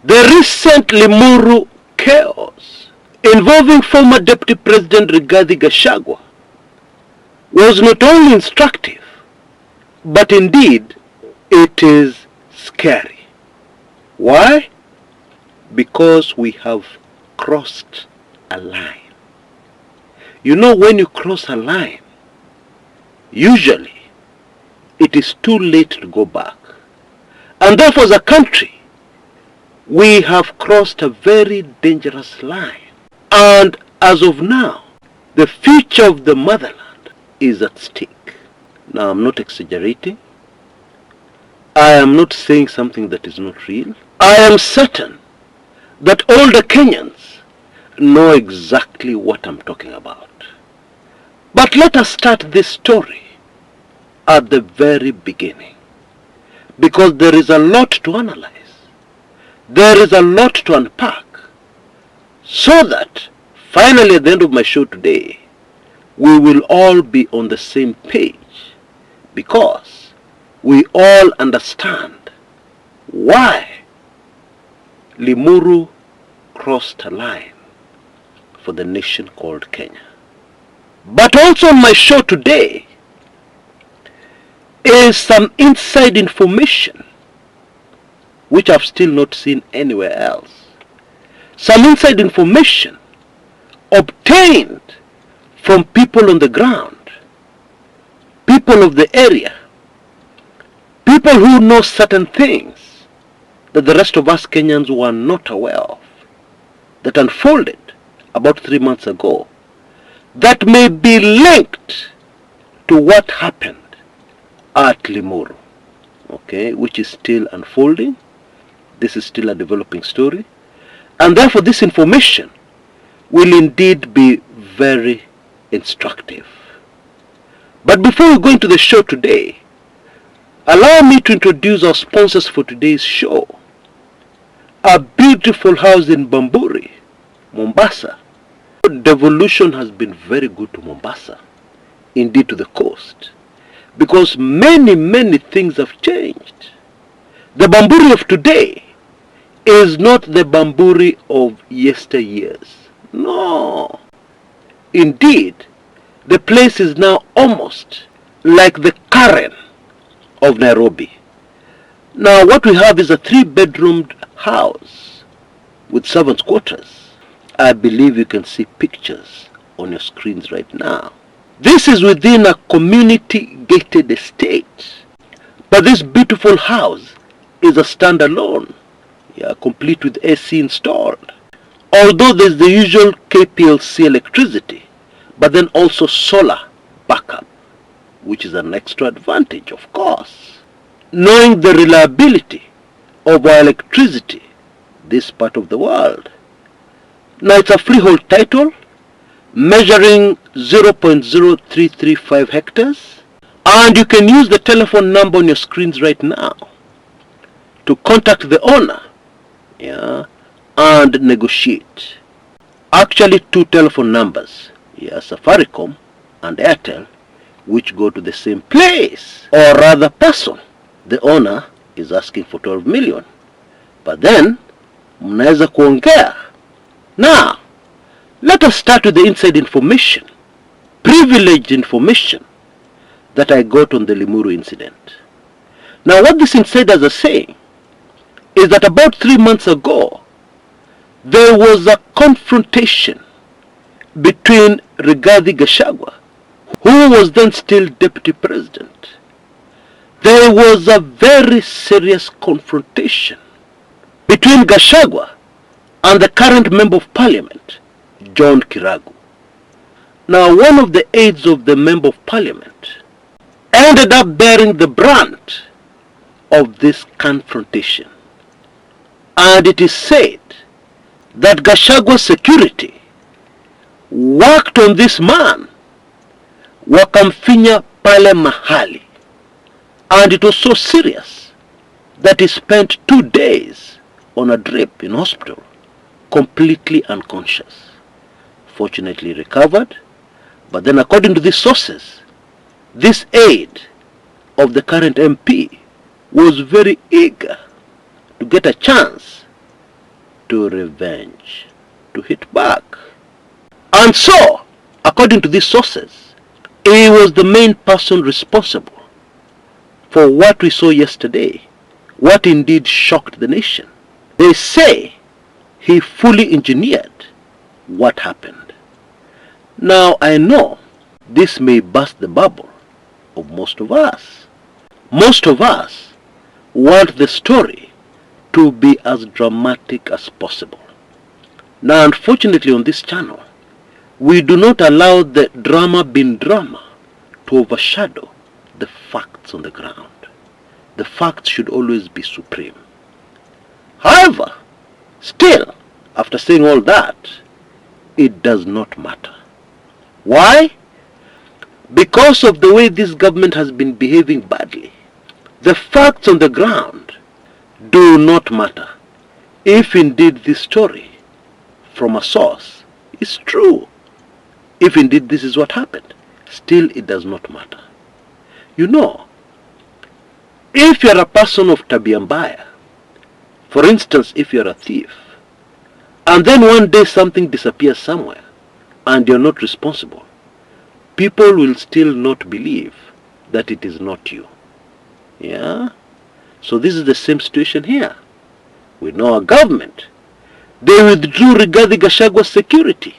The recent Limuru chaos involving former Deputy President Rigathi Gachagua was not only instructive, but indeed it is scary. Why? Because we have crossed a line. You know, when you cross a line, usually it is too late to go back. And therefore, as a country, we have crossed a very dangerous line. And as of now, the future of the motherland is at stake. Now, I'm not exaggerating. I am not saying something that is not real. I am certain that all the Kenyans know exactly what I'm talking about. But let us start this story at the very beginning, because there is a lot to analyze. There is a lot to unpack, so that finally at the end of my show today, we will all be on the same page, because we all understand why Limuru crossed a line for the nation called Kenya. But also on my show today is some inside information which I've still not seen anywhere else. Some inside information obtained from people on the ground, people of the area, people who know certain things that the rest of us Kenyans were not aware of, that unfolded about 3 months ago, that may be linked to what happened at Limuru, okay, which is still unfolding. This is still a developing story, and therefore this information will indeed be very instructive. But before we go into the show today, allow me to introduce our sponsors for today's show. A beautiful house in Bamburi, Mombasa. Devolution has been very good to Mombasa, indeed to the coast, because many things have changed. The Bamburi of today is not the Bamburi of yesteryears. No. Indeed, the place is now almost like the Karen of Nairobi. Now what we have is a 3-bedroomed house with servants' quarters. I believe you can see pictures on your screens right now. This is within a community-gated estate. But this beautiful house is a standalone, complete with AC installed. Although there's the usual KPLC electricity, but then also solar backup, which is an extra advantage, of course. Knowing the reliability of our electricity, this part of the world. Now it's a freehold title, measuring 0.0335 hectares, and you can use the telephone number on your screens right now to contact the owner, and negotiate. Actually 2 telephone numbers, Safaricom and Airtel, which go to the same place, or rather person. The owner is asking for 12 million, but then mnaweza kuongea. Now, let us start with the inside information, privileged information that I got on the Limuru incident. Now what these insiders are saying is that about 3 months ago, there was a confrontation between Rigathi Gachagua, who was then still Deputy President. There was a very serious confrontation between Gachagua and the current Member of Parliament, John Kiragu. Now one of the aides of the Member of Parliament ended up bearing the brunt of this confrontation. And it is said that Gachagua's security worked on this man, wakamfinya pale mahali. And it was so serious that he spent 2 days on a drip in hospital, completely unconscious. Fortunately recovered, but then according to these sources, this aide of the current MP was very eager to get a chance to revenge, to hit back. And so, according to these sources, he was the main person responsible for what we saw yesterday, what indeed shocked the nation. They say he fully engineered what happened. Now I know this may burst the bubble of most of us. Most of us want the story to be as dramatic as possible. Now unfortunately on this channel, we do not allow the drama being drama to overshadow the facts on the ground. The facts should always be supreme. However, still, after saying all that, it does not matter. Why? Because of the way this government has been behaving badly. The facts on the ground do not matter. If indeed this story from a source is true, if indeed this is what happened, still it does not matter. You know, if you're a person of tabia mbaya, for instance, if you're a thief, and then one day something disappears somewhere, and you're not responsible, people will still not believe that it is not you. Yeah? So this is the same situation here. We know our government. They withdrew Rigathi Gachagua's security.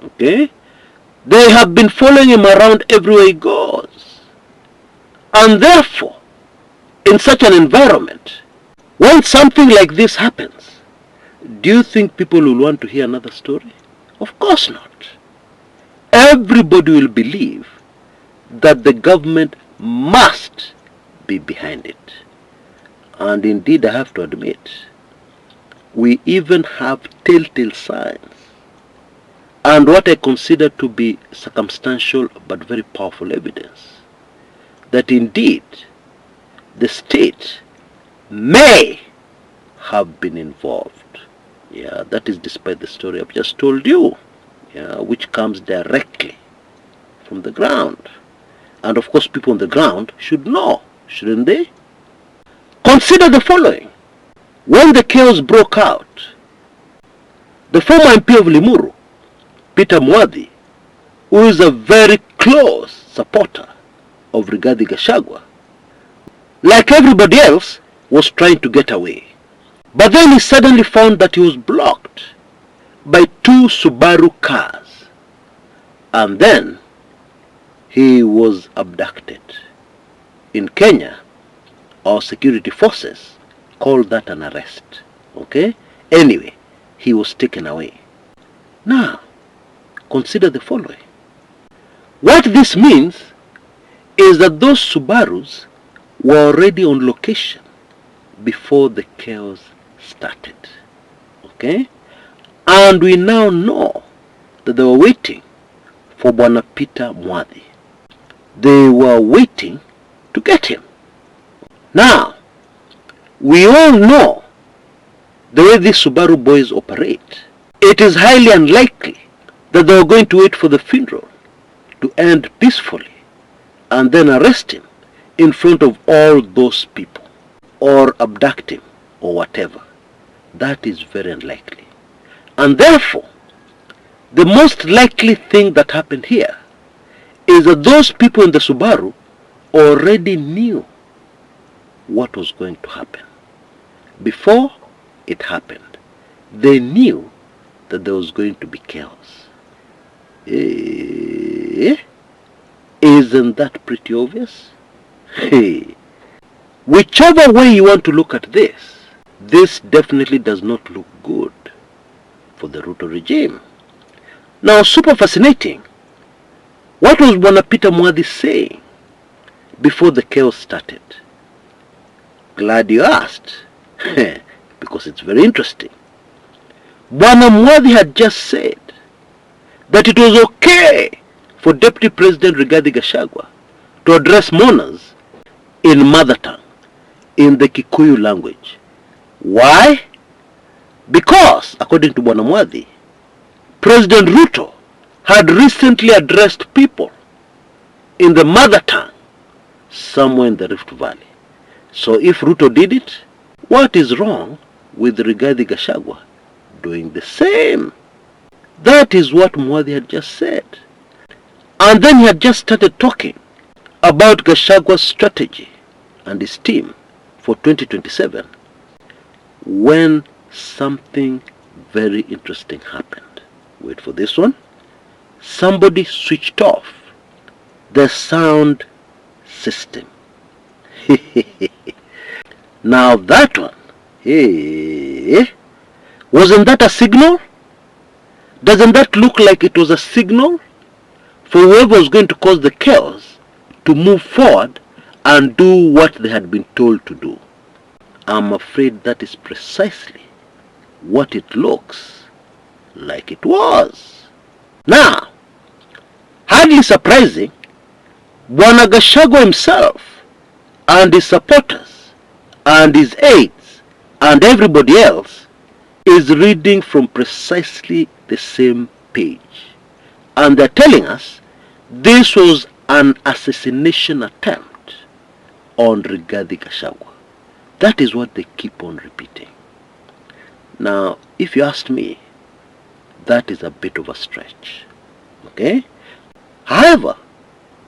Okay? They have been following him around everywhere he goes. And therefore, in such an environment, when something like this happens, do you think people will want to hear another story? Of course not. Everybody will believe that the government must be behind it. And indeed, I have to admit, we even have telltale signs and what I consider to be circumstantial but very powerful evidence that indeed the state may have been involved. Yeah, that is despite the story I've just told you, yeah, which comes directly from the ground. And of course people on the ground should know, shouldn't they? Consider the following. When the chaos broke out, the former MP of Limuru, Peter Mwadhi, who is a very close supporter of Rigathi Gachagua, like everybody else, was trying to get away. But then he suddenly found that he was blocked by 2 Subaru cars. And then he was abducted. In Kenya, our security forces call that an arrest. Okay? Anyway, he was taken away. Now, consider the following. What this means is that those Subarus were already on location before the chaos started. Okay? And we now know that they were waiting for Bwana Peter Mwadhi. They were waiting to get him. Now, we all know the way these Subaru boys operate. It is highly unlikely that they were going to wait for the funeral to end peacefully and then arrest him in front of all those people or abduct him or whatever. That is very unlikely. And therefore, the most likely thing that happened here is that those people in the Subaru already knew what was going to happen. Before it happened, they knew that there was going to be chaos. Isn't that pretty obvious? Hey, whichever way you want to look at this definitely does not look good for the Ruto regime. Now, super fascinating. What was Bwana Peter Mwadhi saying before the chaos started? Glad you asked, because it's very interesting. Bwana Mwadhi had just said that it was okay for Deputy President Rigathi Gachagua to address mourners in mother tongue, in the Kikuyu language. Why? Because, according to Bwana Mwadhi, President Ruto had recently addressed people in the mother tongue somewhere in the Rift Valley. So if Ruto did it, what is wrong with Rigathi Gachagua doing the same. That is what Mwadhi had just said. And then he had just started talking about Gachagua's strategy and his team for 2027 when something very interesting happened. Wait for this one. Somebody switched off the sound system. Now that one, wasn't that a signal? Doesn't that look like it was a signal for whoever was going to cause the chaos to move forward and do what they had been told to do? I'm afraid that is precisely what it looks like it was. Now, hardly surprising, Bwana Gachagua himself and his supporters and his aides and everybody else is reading from precisely the same page. And they're telling us this was an assassination attempt on Rigathi Gachagua. That is what they keep on repeating. Now, if you ask me, that is a bit of a stretch. Okay? However,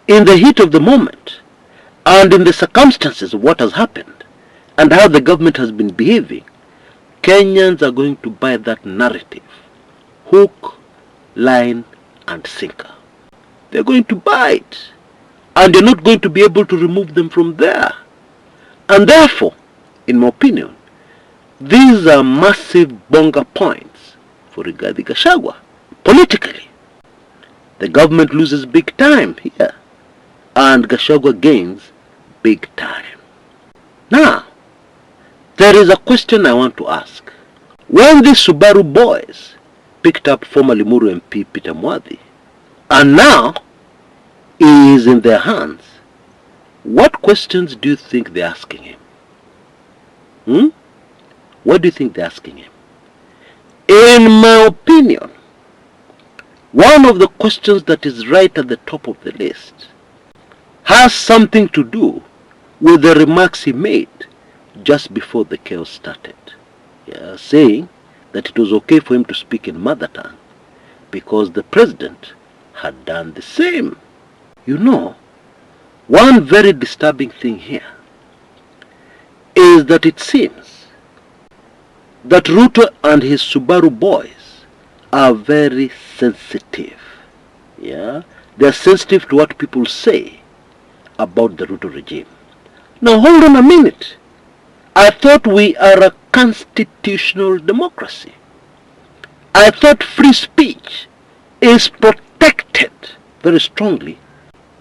in the heat of the moment, and in the circumstances of what has happened, and how the government has been behaving, Kenyans are going to buy that narrative, hook, line, and sinker. They're going to buy it, and you're not going to be able to remove them from there. And therefore, in my opinion, these are massive bonga points for Rigathi Gachagua, politically. The government loses big time here, and Gachagua gains big time. Now, there is a question I want to ask. When these Subaru boys picked up former Limuru MP Peter Mwadhi, and now he is in their hands, what questions do you think they're asking him? What do you think they're asking him? In my opinion, one of the questions that is right at the top of the list has something to do with the remarks he made just before the chaos started. Saying that it was okay for him to speak in mother tongue because the president had done the same. You know, one very disturbing thing here is that it seems that Ruto and his Subaru boys are very sensitive. They're sensitive to what people say about the Ruto regime. Now hold on a minute. I thought we are a constitutional democracy. I thought free speech is protected very strongly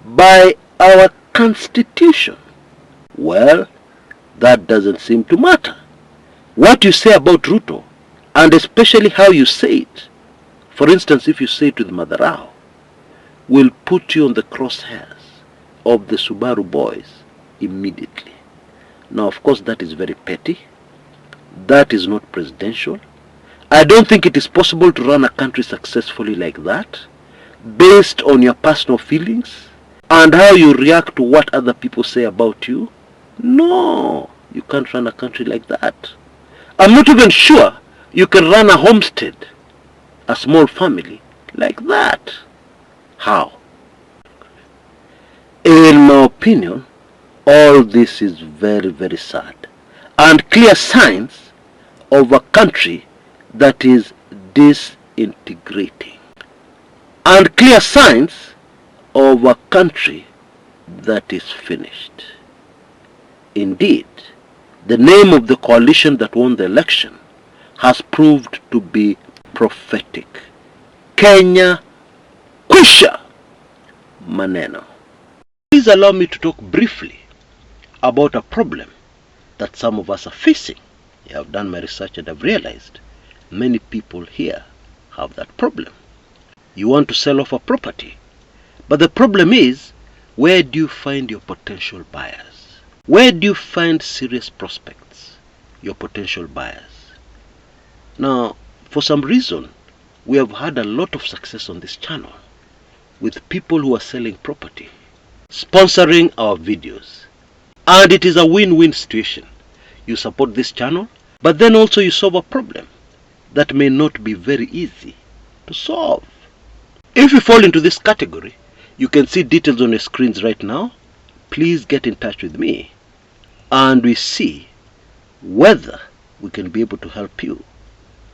by our constitution. Well, that doesn't seem to matter. What you say about Ruto, and especially how you say it, for instance, if you say it with Madharau, will put you on the crosshairs of the Subaru boys immediately. Now, of course, that is very petty. That is not presidential. I don't think it is possible to run a country successfully like that, based on your personal feelings and how you react to what other people say about you. No, you can't run a country like that. I'm not even sure you can run a homestead, a small family, like that. How? In my opinion, all this is very, very sad and clear signs of a country that is disintegrating, and clear signs of a country that is finished. Indeed, the name of the coalition that won the election has proved to be prophetic. Kenya Kwisha Maneno. Please allow me to talk briefly about a problem that some of us are facing. I have done my research and I've realized many people here have that problem. You want to sell off a property, but the problem is, where do you find your potential buyers? Where do you find serious prospects, your potential buyers? Now, for some reason, we have had a lot of success on this channel with people who are selling property, sponsoring our videos. And it is a win-win situation. You support this channel, but then also you solve a problem. that may not be very easy to solve. If you fall into this category, you can see details on your screens right now. Please get in touch with me and we see whether we can be able to help you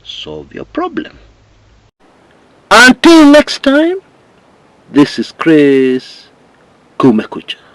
solve your problem. Until next time, this is Chris Kumekucha.